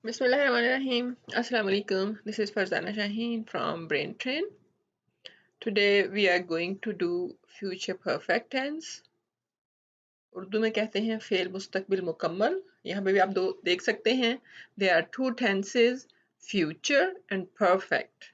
Bismillahirrahmanirrahim. Assalamu alaikum. This is Farzana Shaheen from Brain Train. Today we are going to do future perfect tense. Urdu में कहते हैं fail मुस्तकबिल मुकम्मल. यहाँ पे भी आप दो देख सकते हैं. There are two tenses, future and perfect.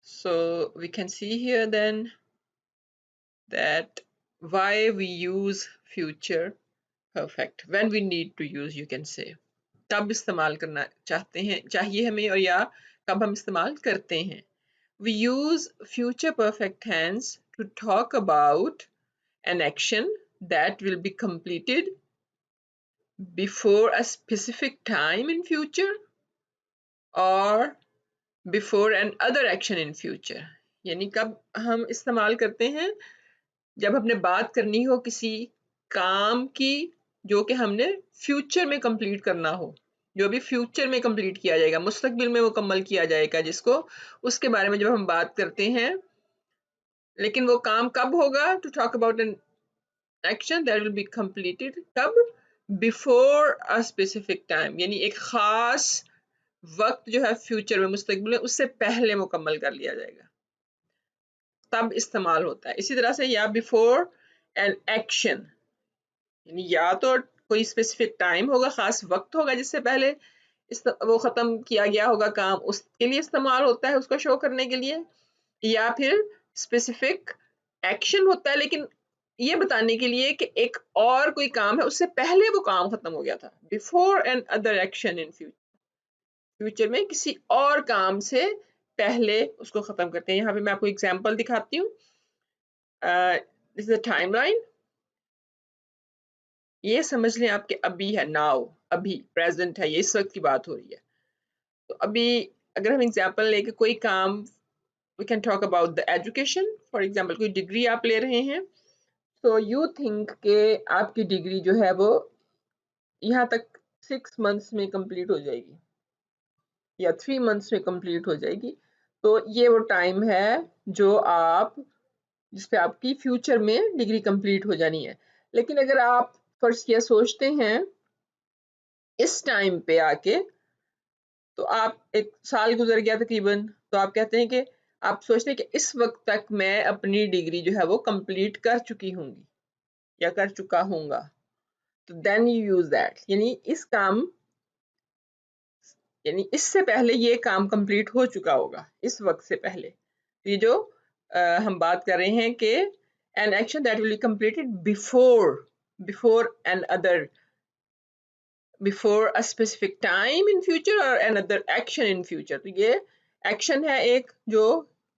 So we can see here then that why we use future perfect. When we need to use, you can say. कब इस्तेमाल करना चाहते हैं चाहिए हमें और या कब हम इस्तेमाल करते हैं. We use future perfect tense to talk about an action that will be completed before a specific time in future or before an other action in future. यानी कब हम इस्तेमाल करते हैं जब हमने बात करनी हो किसी काम की जो कि हमने फ्यूचर में कंप्लीट करना हो, जो भी फ्यूचर में कंप्लीट किया जाएगा, मुस्तकबिल में मुकम्मल किया जाएगा जिसको, उसके बारे में जब हम बात करते हैं. लेकिन वो काम कब होगा? To talk about an action that will be completed कब? बिफोर अ स्पेसिफिक टाइम, यानी एक खास वक्त जो है फ्यूचर में, मुस्तकबिल में, उससे पहले मुकम्मल कर लिया जाएगा, तब इस्तेमाल होता है. इसी तरह से या बिफोर एन एक्शन, यानी या तो कोई स्पेसिफिक टाइम होगा, खास वक्त होगा जिससे पहले वो खत्म किया गया होगा काम, उसके लिए इस्तेमाल होता है, उसको शो करने के लिए. या फिर स्पेसिफिक एक्शन होता है लेकिन ये बताने के लिए कि एक और कोई काम है उससे पहले वो काम खत्म हो गया था. Before an other action in future, future में किसी और काम से पहले उसको खत्म करते हैं. यहाँ पे मैं आपको एग्जांपल दिखाती हूँ. This is a timeline. ये समझ लें आपके अभी है, नाउ, अभी प्रेजेंट है, ये इस वक्त की बात हो रही है. तो अभी अगर हम एग्जांपल लेके कोई काम, we can talk about the education. For example कोई डिग्री आप ले रहे हैं, तो यू थिंक के आपकी डिग्री जो है वो यहाँ तक 6 मंथ्स में कंप्लीट हो जाएगी या 3 मंथ्स में कंप्लीट हो जाएगी. तो ये वो टाइम है जो आप, जिस पे आपकी फ्यूचर में डिग्री कंप्लीट हो जानी है. लेकिन अगर आप फर्स्ट ये सोचते हैं इस टाइम पे आके, तो आप एक साल गुजर गया तकरीबन, तो आप कहते हैं कि आप सोचते हैं कि इस वक्त तक मैं अपनी डिग्री जो है वो कंप्लीट कर चुकी होंगी या कर चुका होऊंगा. तो देन यू यूज दैट, यानी इस काम, यानी इससे पहले ये काम कंप्लीट हो चुका होगा, इस वक्त से पहले. तो ये जो हम बात कर रहे हैं कि an action that will be completed before an other, before a specific time in future और an other action in future. तो ये एक्शन है एक जो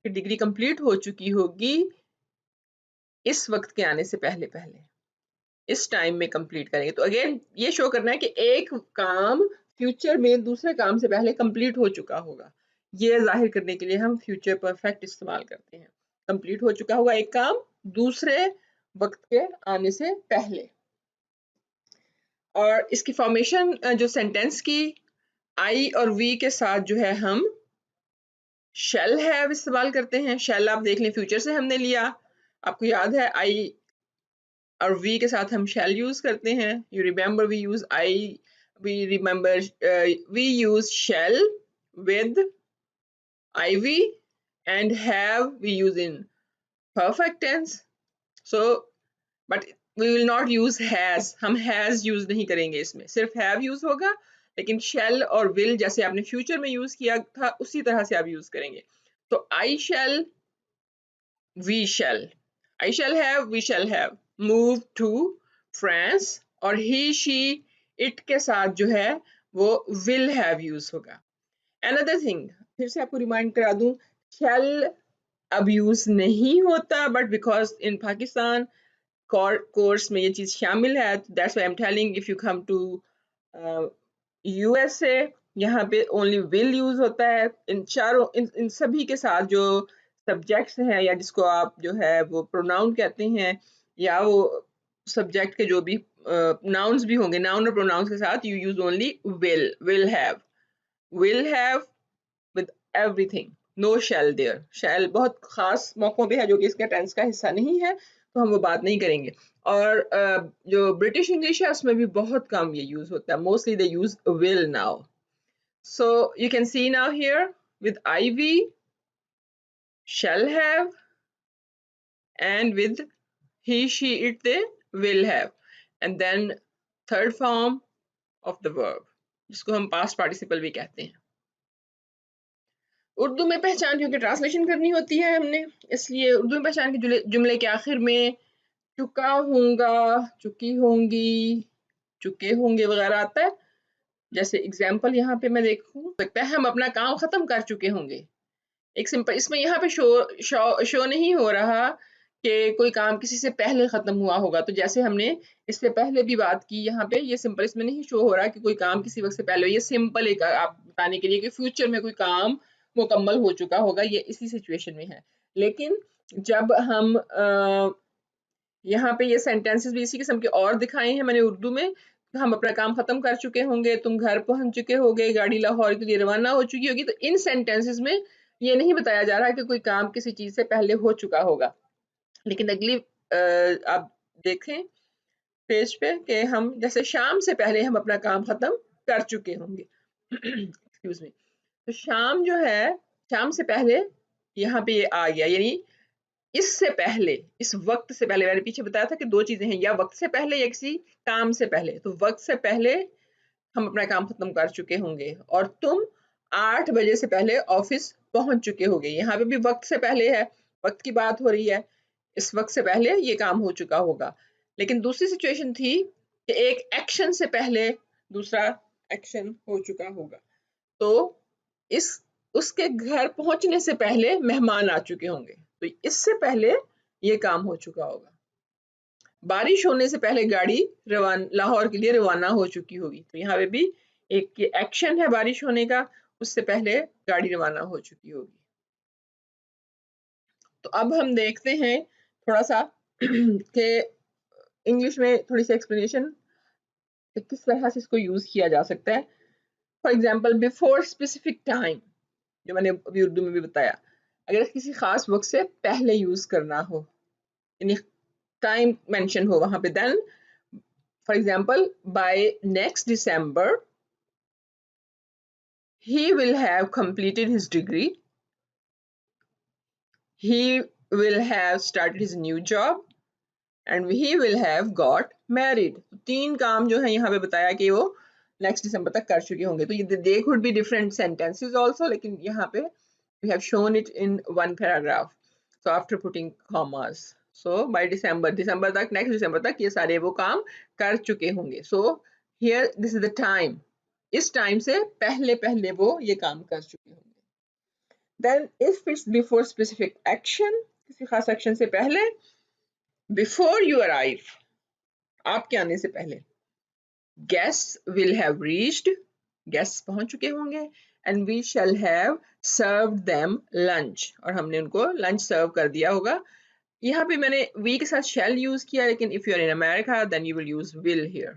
डिग्री कंप्लीट हो चुकी होगी इस वक्त के आने से पहले पहले, इस टाइम में कंप्लीट करेंगे. तो अगेन ये शो करना है कि एक काम फ्यूचर में दूसरे काम से पहले कंप्लीट हो चुका होगा. ये जाहिर करने के लिए हम फ्यूचर परफेक्ट इस्तेमाल करते हैं. कंप्लीट हो चुका होगा एक काम दूसरे वक्त के आने से पहले. और इसकी फॉर्मेशन जो सेंटेंस की आई और वी के साथ जो है हम शैल हैव इस्तेमाल करते हैं. शैल आप देख लें, फ्यूचर से हमने लिया, आपको याद है आई और वी के साथ हम शैल यूज करते हैं. You remember we use I, we remember we use shall with IV and have we use in perfect tense. So but we will not use has, हम has use नहीं करेंगे, इसमें सिर्फ have use होगा. लेकिन shall और will जैसे आपने फ्यूचर में यूज किया था उसी तरह से आप यूज करेंगे. तो I shall, we shall, I shall have, we shall have moved to France, और he she it के साथ जो है वो will have यूज होगा. Another thing, फिर से आपको रिमाइंड करा दूं, shall अब यूज नहीं होता, but because in Pakistan course में ये चीज शामिल है, that's why I am telling. If you come to USA, यहाँ पे ओनली विल यूज होता है. इन चारों इन सभी के साथ जो सब्जेक्ट्स हैं या जिसको आप जो है वो प्रोनाउन कहते हैं, या वो सब्जेक्ट के जो भी नाउन्स भी होंगे, नाउन और प्रोनाउंस के साथ you use only will have with everything. No shall there. Shall बहुत खास मौकों पे है जो कि इसका टेंस का हिस्सा नहीं है, तो हम वो बात नहीं करेंगे. और जो ब्रिटिश इंग्लिश है उसमें भी बहुत कम ये यूज होता है. Mostly they use will now. So you can see now here with IV, shall have, and with he, she, it, they will have, and then third form of the verb जिसको हम past participle भी कहते हैं। उर्दू में पहचान क्योंकि translation करनी होती है हमने, इसलिए उर्दू में पहचान के जुमले के आखिर में चुका होऊंगा, चुकी होंगी, चुके होंगे वगैरह आता है। जैसे एग्जाम्पल यहाँ पे मैं देखूं सकता है हम अपना काम खत्म कर चुके होंगे। एक सिंपल इसमें यहाँ पे शो नहीं हो रहा कि कोई काम किसी से पहले खत्म हुआ होगा, तो जैसे हमने इससे पहले भी बात की, यहाँ पे ये सिंपल इसमें नहीं शो हो रहा कि कोई काम किसी वक्त से पहले हो। ये सिंपल एक आप बताने के लिए कि फ्यूचर में कोई काम मुकम्मल हो चुका होगा, ये इसी सिचुएशन में है। लेकिन जब हम यहाँ पे ये सेंटेंसेस भी इसी किस्म के और दिखाए हैं मैंने उर्दू में, हम अपना काम खत्म कर चुके होंगे, तुम घर पहुंच चुके होगे, गाड़ी लाहौर के लिए रवाना हो चुकी होगी, तो इन सेंटेंसेस में ये नहीं बताया जा रहा कि कोई काम किसी चीज से पहले हो चुका होगा। लेकिन अगली आप देखें पेज पे कि हम जैसे शाम से पहले हम अपना काम खत्म कर चुके होंगे। Excuse me. तो शाम जो है, शाम से पहले यहाँ पे ये आ गया, यानी इससे पहले, इस वक्त से पहले। मैंने पीछे बताया था कि दो चीजें हैं, या वक्त से पहले या किसी काम से पहले। तो वक्त से पहले हम अपना काम खत्म कर चुके होंगे, और तुम 8 बजे से पहले ऑफिस पहुंच चुके होगे। यहाँ पे भी वक्त से पहले है, वक्त की बात हो रही है, इस वक्त से पहले ये काम हो चुका होगा। लेकिन दूसरी सिचुएशन थी कि एक एक्शन से पहले दूसरा एक्शन हो चुका होगा, तो इस उसके घर पहुंचने से पहले मेहमान आ चुके होंगे, तो इससे पहले ये काम हो चुका होगा। बारिश होने से पहले गाड़ी लाहौर के लिए रवाना हो चुकी होगी, तो यहाँ पे भी एक एक्शन है बारिश होने का, उससे पहले गाड़ी रवाना हो चुकी होगी। तो अब हम देखते हैं थोड़ा सा कि इंग्लिश में थोड़ी सी एक्सप्लेनेशन किस तरह से इसको यूज किया जा सकता है। For example before specific time, जो मैंने अभी उर्दू में भी बताया, अगर किसी खास वक्त से पहले यूज करना हो, यानी टाइम मेंशन हो वहां पे, then for example by next December he will have completed his degree, he will have started his new job, and he will have got married। तीन काम जो है यहाँ पे बताया कि वो नेक्स्ट दिसंबर तक कर चुके होंगे। तो ये they could be different sentences also, लेकिन यहाँ पे we have shown it in one paragraph, so after putting commas, so by दिसंबर तक, नेक्स्ट दिसंबर तक ये सारे वो काम कर चुके होंगे। so here this is the time, इस टाइम से पहले पहले वो ये काम कर चुके होंगे। then if it's before specific action, किसी खास एक्शन से पहले, before you arrive, आपके आने से पहले, guests will have reached, guests पहुंच चुके होंगे, and we shall have served them lunch, और हमने उनको लंच सर्व कर दिया होगा। यहाँ पे मैंने we के साथ shall यूज किया, लेकिन if you are in America then you will use will here।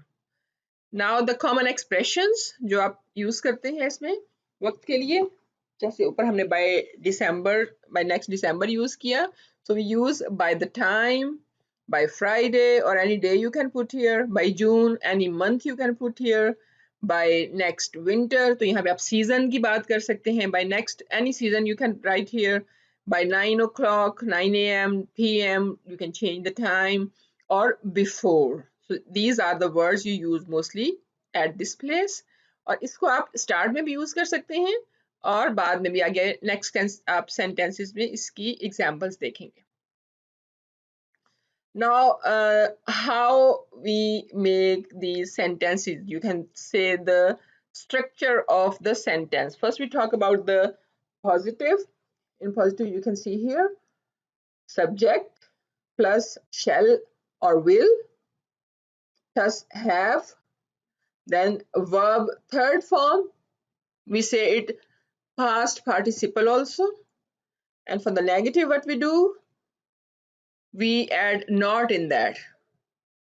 now the common expressions जो आप यूज करते हैं इसमें वक्त के लिए, जैसे ऊपर हमने by next December यूज किया, so we use by the time, by Friday, or any day you can put here, by June, any month you can put here, by next winter, तो यहाँ पे आप सीजन की बात कर सकते हैं, by next any season you can write here, by 9 o'clock, 9 a.m, p.m, you can change the time, or before। so these are the words you use mostly at this place, और इसको आप start में भी use कर सकते हैं और बाद में भी आगे नेक्स्ट आप सेंटेंसेस में इसकी एग्जांपल्स देखेंगे। now how we make these sentences, you can say the structure of the sentence. First we talk about the positive. In positive you can see here subject plus shall or will plus have, then verb third form, we say it past participle also, and for the negative what we do, we add not in that.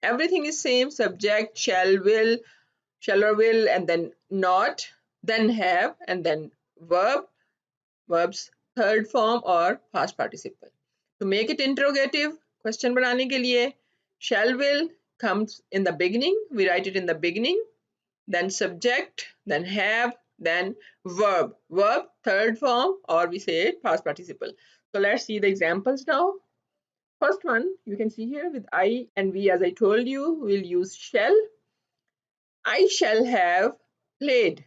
Everything is same, subject, shall or will, and then not, then have, and then verbs third form or past participle. To make it interrogative, question बनाने के लिए shall will comes in the beginning, we write it in the beginning, then subject, then have, then verb. Verb, third form, or we say it past participle. So let's see the examples now. First one, you can see here with I and we, as I told you, we'll use shall. I shall have played.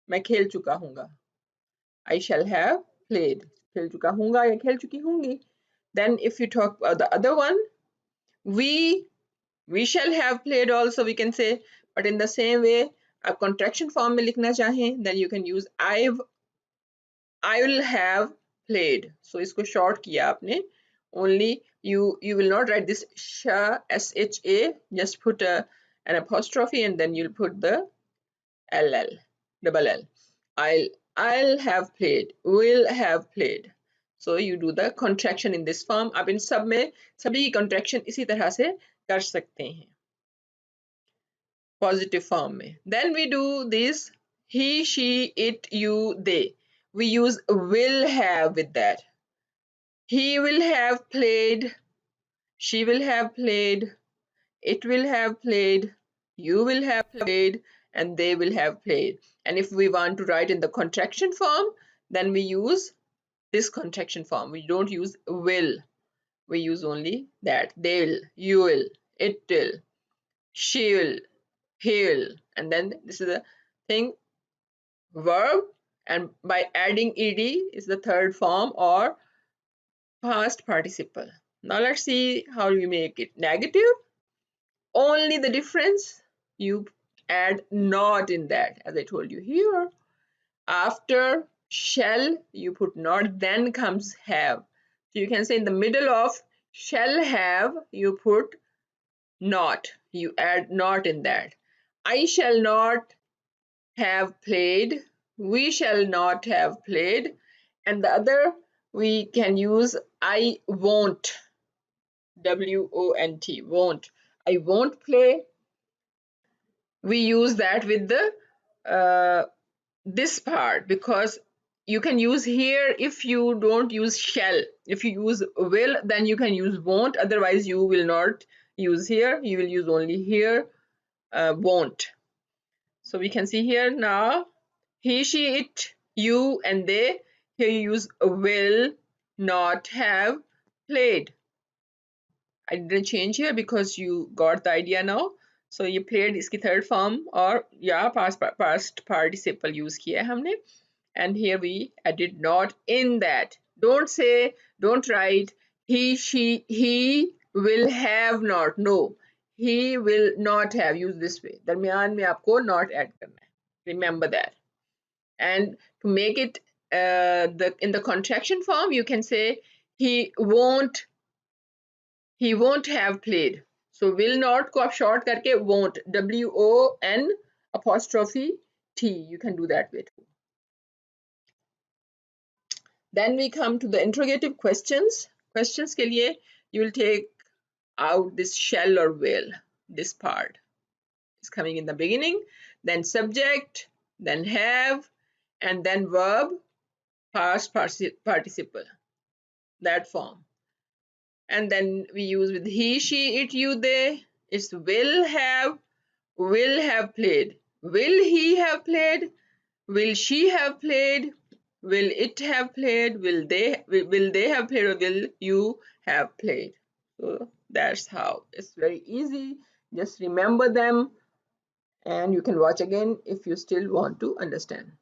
मैं खेल चुका हूँगा. I shall have played. खेल चुका हूँगा या खेल चुकी होंगी. Then if you talk about the other one, we shall have played also we can say, but in the same way, आप contraction form में लिखना चाहें, then you can use I will have played. So इसको short किया आपने. Only you will not write this sha, sha, just put an apostrophe and then you'll put the ll, double L. I'll have played, will have played. So you do the contraction in this form. आप इन सब में सभी contraction इसी तरह से कर सकते हैं positive form में. Then we do this he, she, it, you, they. We use will have with that. He will have played, she will have played, it will have played, you will have played, and they will have played. And if we want to write in the contraction form, then we use this contraction form. We don't use will. We use only that. They will, you will, it will, she will, he will. And then this is the thing, verb, and by adding ed is the third form or past participle. Now let's see how you make it negative. Only the difference, you add not in that, as I told you here. After shall, you put not, then comes have. So you can say in the middle of shall have, you put not, you add not in that. I shall not have played, we shall not have played, and the other we can use I won't, W-O-N-T, won't. I won't play. We use that with the this part because you can use here if you don't use shall. If you use will, then you can use won't. Otherwise, you will not use here. You will use only here won't. So we can see here now he, she, it, you, and they. Here you use will not have played. I didn't change here because you got the idea now. So ये played इसकी third form और या past participle use किया है हमने. And here we added not in that. Don't say, don't write he, she, he will have not. No, he will not have. Use this way. दरमियान में आपको not add करना है. Remember that. And to make it in the contraction form, you can say he won't have played. So will not को आप short करके won't, W-O-N apostrophe T. You can do that way too. Then we come to the interrogative questions. Questions के लिए you will take out this shall or will. This part is coming in the beginning. Then subject, then have, and then verb, past participle. That form. And then we use with he, she, it, you, they. It's will have played. Will he have played? Will she have played? Will it have played? Will they have played, or will you have played? So that's how. It's very easy. Just remember them and you can watch again if you still want to understand.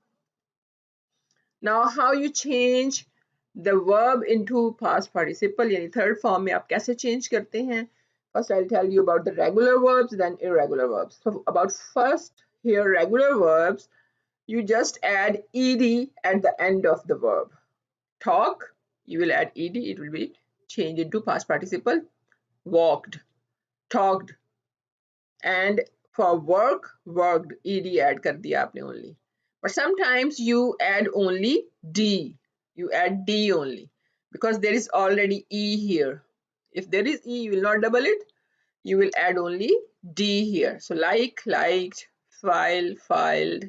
Now how you change the verb into past participle, यानी third form में आप कैसे change करते हैं? First I'll tell you about the regular verbs, then irregular verbs. So about first here regular verbs, you just add ed at the end of the verb. Talk, you will add ed, it will be changed into past participle. Walked, talked. And for work, worked, ed add कर दिया आपने only. But sometimes you add only d. You add d only because there is already e here. If there is e, you will not double it. You will add only d here. So like, liked, file, filed.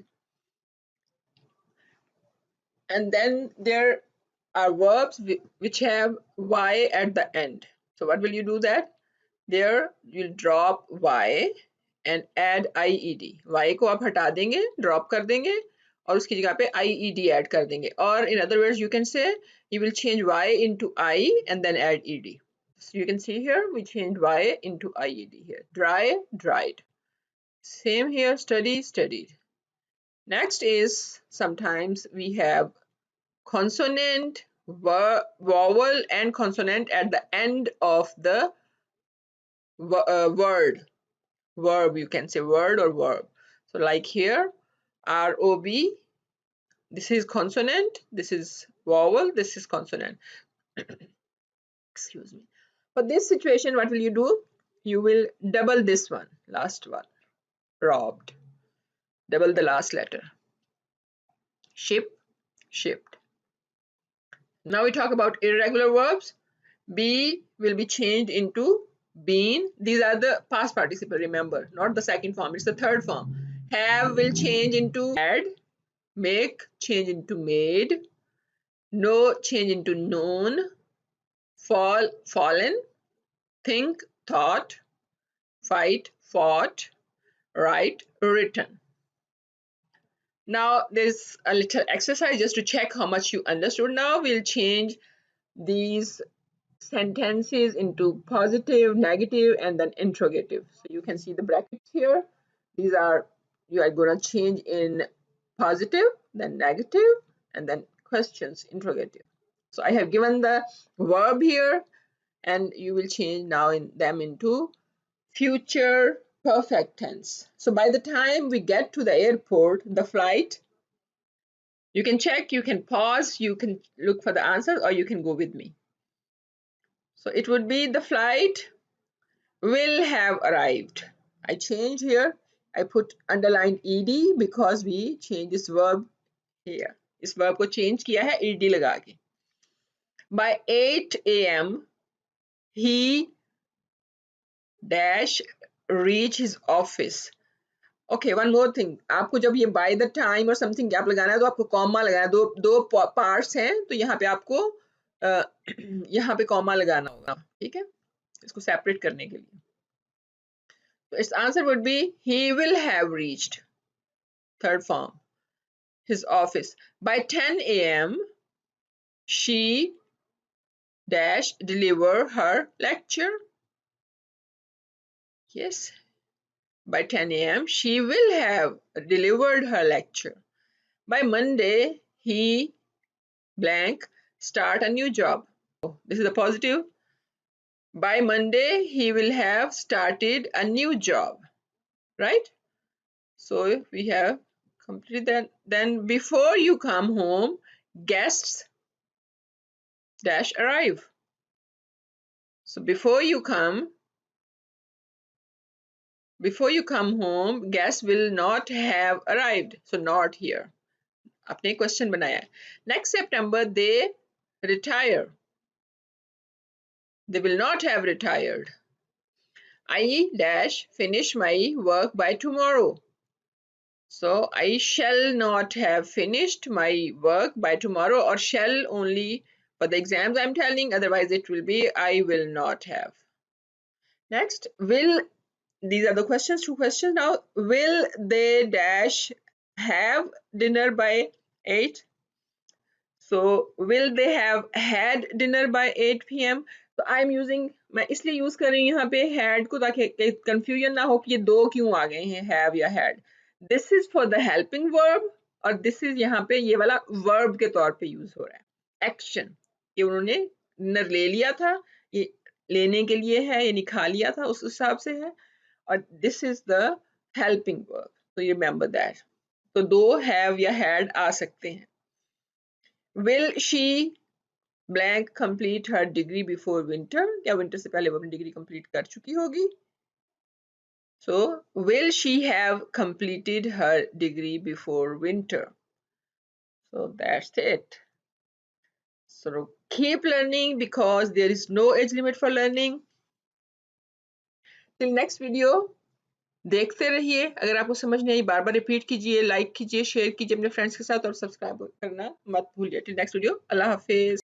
And then there are verbs which have y at the end. So what will you do that? There you'll drop y and add ied. Y को आप हटा देंगे, drop कर देंगे और उसकी जगह पे IED ऐड कर देंगे. और in other words you can say you will change Y into I and then add ED. So you can see here we changed Y into IED here. Dry, dried. Same here, study, studied. Next is sometimes we have consonant, vowel and consonant at the end of the word. Verb, you can say word or verb. So like here, ROB, this is consonant, this is vowel, this is consonant. Excuse me. For this situation, what will you do? You will double this one, last one, robbed. Double the last letter. Ship, shipped. Now we talk about irregular verbs. Be will be changed into been. These are the past participle, remember, not the second form, it's the third form. Have will change into had, make change into made, know change into known, fall, fallen, think, thought, fight, fought, write, written. Now there's a little exercise just to check how much you understood. Now we'll change these sentences into positive, negative, and then interrogative. So you can see the brackets here. These are, you are going to change in positive, then negative, and then questions, interrogative. So I have given the verb here, and you will change now in them into future perfect tense. So by the time we get to the airport, the flight, you can check, you can pause, you can look for the answers, or you can go with me. So it would be the flight will have arrived. I changed here. I put underlined ed because we changed this verb here. इस verb को change किया है ed लगा के. By 8 a.m. he dash reach his office. Okay, one more thing. आपको जब ये by the time और something gap लगाना है तो आपको comma लगाना है. दो parts हैं तो यहाँ पे आपको यहाँ पे comma लगाना होगा. ठीक है, इसको separate करने के लिए. So its answer would be he will have reached, third form, his office. By 10 a.m. she dash deliver her lecture. Yes, by 10 a.m. she will have delivered her lecture. By Monday he blank start a new job. Oh, this is a positive. By Monday he will have started a new job, right? So we have completed that. Then before you come home, guests dash arrive. So before you come home, guests will not have arrived. So not here. आपने question बनाया है. Next September they retire. They will not have retired. I dash finish my work by tomorrow. So I shall not have finished my work by tomorrow, or shall only for the exams I'm telling, otherwise it will be I will not have. Next, will, these are the questions, two questions now. Will they dash have dinner by 8? So will they have had dinner by 8 p.m? So I'm using, मैं इसलिए use कर रही हूँ यहाँ पे had को ताकि confusion ना हो कि ये दो क्यों आ गए हैं have या had. This is for the helping verb और this is यहाँ पे ये वाला verb के तौर पे यूज हो रहा है. Action, ये उन्होंने डिनर ले लिया था, ये लेने के लिए है, यानी खा लिया था उस हिसाब से है, और this is the helping verb. So you remember that. तो दो have या had आ सकते हैं. Will she blank complete her degree before winter? क्या winter से पहले वो अपनी डिग्री complete कर चुकी होगी? So will she have completed her degree before winter? So that's it. So keep learning because there is no age limit for learning. Till next video, देखते रहिए. अगर आपको समझ नहीं आई बार बार रिपीट कीजिए, लाइक कीजिए, शेयर कीजिए अपने फ्रेंड्स के साथ और सब्सक्राइब करना मत भूलिए. Till next video, अल्लाह हाफिज.